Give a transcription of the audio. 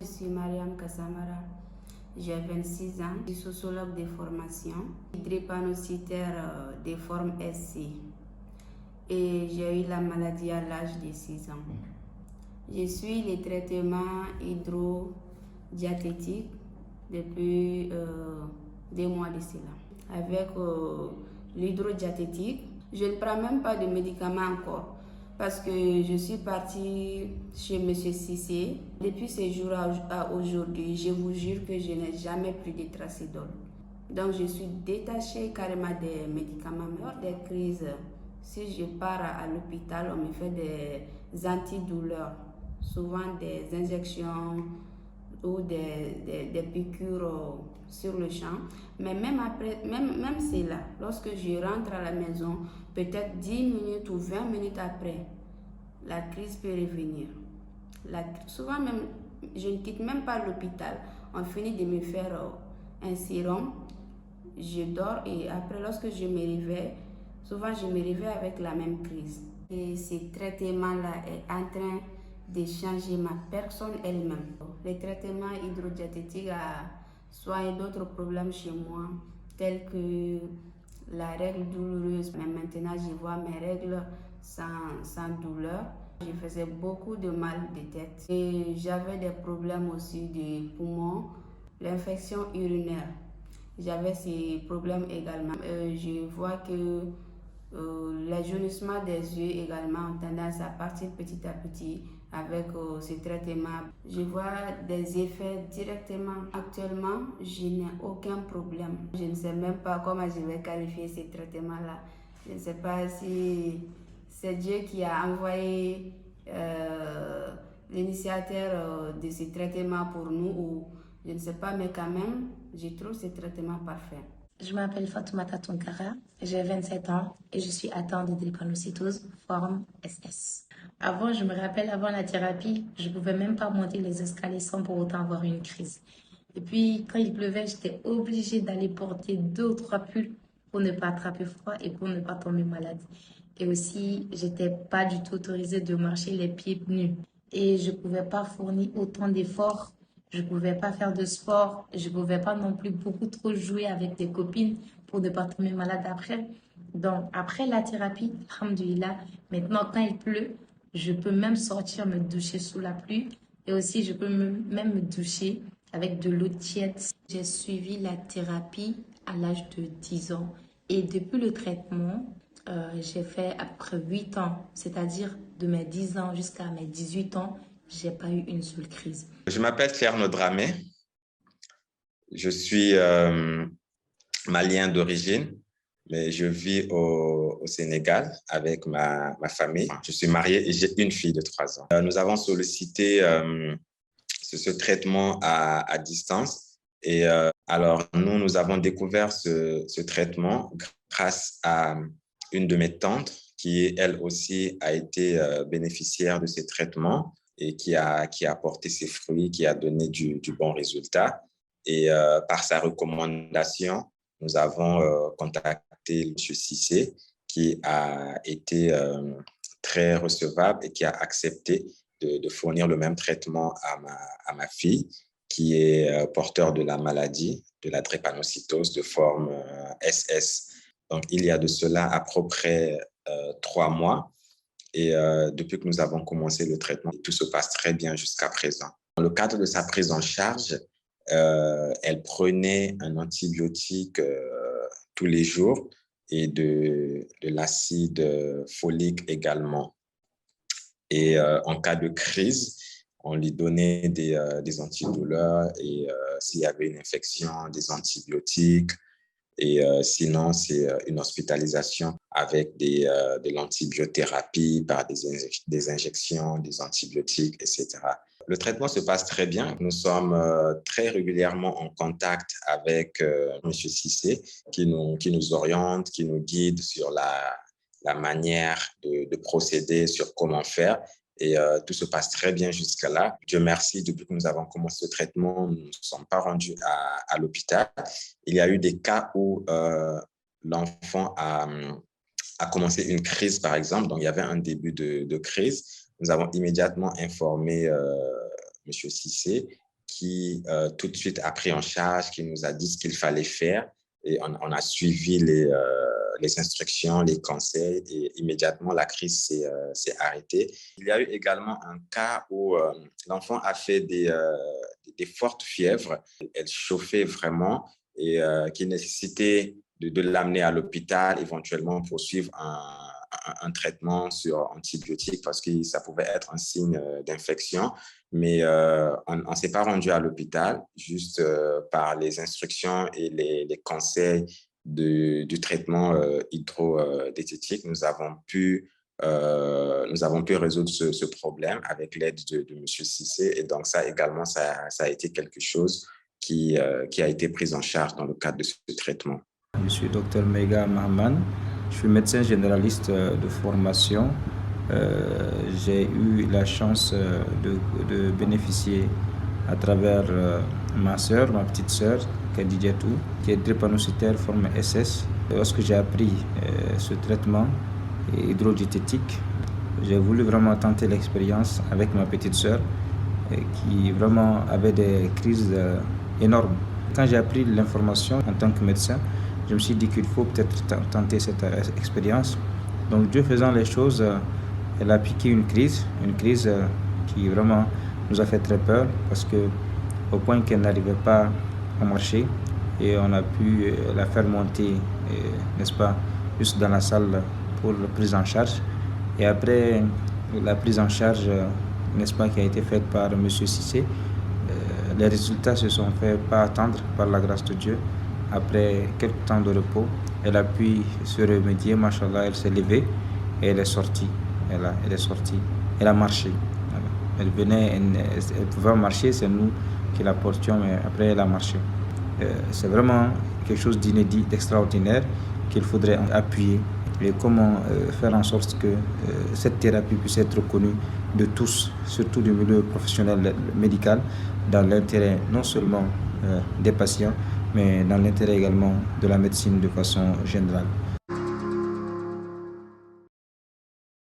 Je suis Mariam Kassamara, j'ai 26 ans, je suis sociologue de formation, drépanocytaire de forme SC et j'ai eu la maladie à l'âge de 6 ans. Je suis les traitements hydrodiatétiques depuis 2 mois de cela. Avec l'hydrodiatétique, je ne prends même pas de médicaments encore parce que je suis partie chez M. Cissé. Depuis ce jour à aujourd'hui, je vous jure que je n'ai jamais pris de tracidol. Donc je suis détachée carrément des médicaments. Lors des crises, si je pars à l'hôpital, on me fait des antidouleurs, souvent des injections ou des piqûres sur le champ. Mais même après, même cela, lorsque je rentre à la maison, peut-être 10 minutes ou 20 minutes après, la crise peut revenir. Souvent même, je ne quitte même pas l'hôpital. On finit de me faire un sérum. Je dors et après, lorsque je me réveille, souvent je me réveille avec la même crise. Et ce traitement-là est en train de changer ma personne elle-même. Les traitements hydrodiatétiques a soigné d'autres problèmes chez moi, tels que la règle douloureuse. Mais maintenant, je vois mes règles sans douleur. Je faisais beaucoup de mal de tête et j'avais des problèmes aussi de poumons, l'infection urinaire. J'avais ces problèmes également. Je vois que les jaunissements des yeux également ont tendance à partir petit à petit avec ce traitement. Je vois des effets directement. Actuellement, je n'ai aucun problème. Je ne sais même pas comment je vais qualifier ce traitement-là. Je ne sais pas si c'est Dieu qui a envoyé l'initiateur de ce traitement pour nous ou je ne sais pas, mais quand même, je trouve ce traitement parfait. Je m'appelle Fatoumata Tonkara, j'ai 27 ans et je suis atteinte de drépanocytose forme SS. Avant, je me rappelle, avant la thérapie, je ne pouvais même pas monter les escaliers sans pour autant avoir une crise. Et puis, quand il pleuvait, j'étais obligée d'aller porter 2 ou 3 pulls pour ne pas attraper froid et pour ne pas tomber malade. Et aussi, j'étais pas du tout autorisée de marcher les pieds nus. Et je ne pouvais pas fournir autant d'efforts. Je ne pouvais pas faire de sport. Je ne pouvais pas non plus beaucoup trop jouer avec des copines pour ne pas tomber malade après. Donc, après la thérapie, alhamdoulilah, maintenant, quand il pleut, je peux même sortir me doucher sous la pluie. Et aussi, je peux même me doucher avec de l'eau tiède. J'ai suivi la thérapie à l'âge de 10 ans. Et depuis le traitement, j'ai fait à peu près 8 ans, c'est-à-dire de mes 10 ans jusqu'à mes 18 ans, j'ai pas eu une seule crise. Je m'appelle Claire Nodramé. Je suis malien d'origine, mais je vis au Sénégal avec ma famille. Je suis marié et j'ai une fille de 3 ans. Nous avons sollicité ce traitement à distance. Et alors, nous avons découvert ce traitement grâce à une de mes tantes qui, elle aussi, a été bénéficiaire de ces traitements et qui a porté ses fruits, qui a donné du bon résultat. Et par sa recommandation, nous avons contacté M. Cissé, qui a été très recevable et qui a accepté de fournir le même traitement à ma fille, qui est porteur de la maladie, de la drépanocytose de forme SS. Donc, il y a de cela à peu près 3 mois. Et depuis que nous avons commencé le traitement, tout se passe très bien jusqu'à présent. Dans le cadre de sa prise en charge, elle prenait un antibiotique tous les jours et de l'acide folique également. Et en cas de crise, on lui donnait des antidouleurs et s'il y avait une infection, des antibiotiques. Et sinon, c'est une hospitalisation avec de l'antibiothérapie par des injections, des antibiotiques, etc. Le traitement se passe très bien. Nous sommes très régulièrement en contact avec M. Cissé qui nous oriente, qui nous guide sur la manière de procéder, sur comment faire. Et tout se passe très bien jusqu'à là. Dieu merci, depuis que nous avons commencé le traitement, nous ne sommes pas rendus à l'hôpital. Il y a eu des cas où l'enfant a commencé une crise, par exemple. Donc, il y avait un début de crise. Nous avons immédiatement informé M. Cissé qui tout de suite a pris en charge, qui nous a dit ce qu'il fallait faire. Et on a suivi les instructions, les conseils, et immédiatement, la crise s'est arrêtée. Il y a eu également un cas où l'enfant a fait des fortes fièvres. Elle chauffait vraiment et qui nécessitait de l'amener à l'hôpital, éventuellement pour suivre un traitement sur antibiotiques parce que ça pouvait être un signe d'infection. Mais on ne s'est pas rendu à l'hôpital, juste par les instructions et les conseils du traitement hydrodiététique, nous avons pu résoudre ce problème avec l'aide de M. Cissé. Et donc ça également, ça a été quelque chose qui a été pris en charge dans le cadre de ce traitement. Je suis Dr Mega Mahman, je suis médecin généraliste de formation. J'ai eu la chance de bénéficier à travers ma petite sœur, Kadidiatou, qui est drépanocytaire forme SS. Lorsque j'ai appris ce traitement hydrodiététique, j'ai voulu vraiment tenter l'expérience avec ma petite sœur qui vraiment avait des crises énormes. Quand j'ai appris l'information en tant que médecin, je me suis dit qu'il faut peut-être tenter cette expérience. Donc Dieu faisant les choses, elle a piqué une crise qui vraiment nous a fait très peur parce que au point qu'elle n'arrivait pas à marcher et on a pu la faire monter, n'est-ce pas, juste dans la salle pour la prise en charge. Et après la prise en charge, n'est-ce pas, qui a été faite par M. Cissé, les résultats se sont fait pas attendre par la grâce de Dieu. Après quelques temps de repos, elle a pu se remédier, machallah, elle s'est levée et elle est sortie. Elle est sortie, elle a marché. Elle pouvait marcher, c'est nous qui la portions, mais après elle a marché. C'est vraiment quelque chose d'inédit, d'extraordinaire qu'il faudrait appuyer. Et comment faire en sorte que cette thérapie puisse être connue de tous, surtout du milieu professionnel médical, dans l'intérêt non seulement des patients, mais dans l'intérêt également de la médecine de façon générale.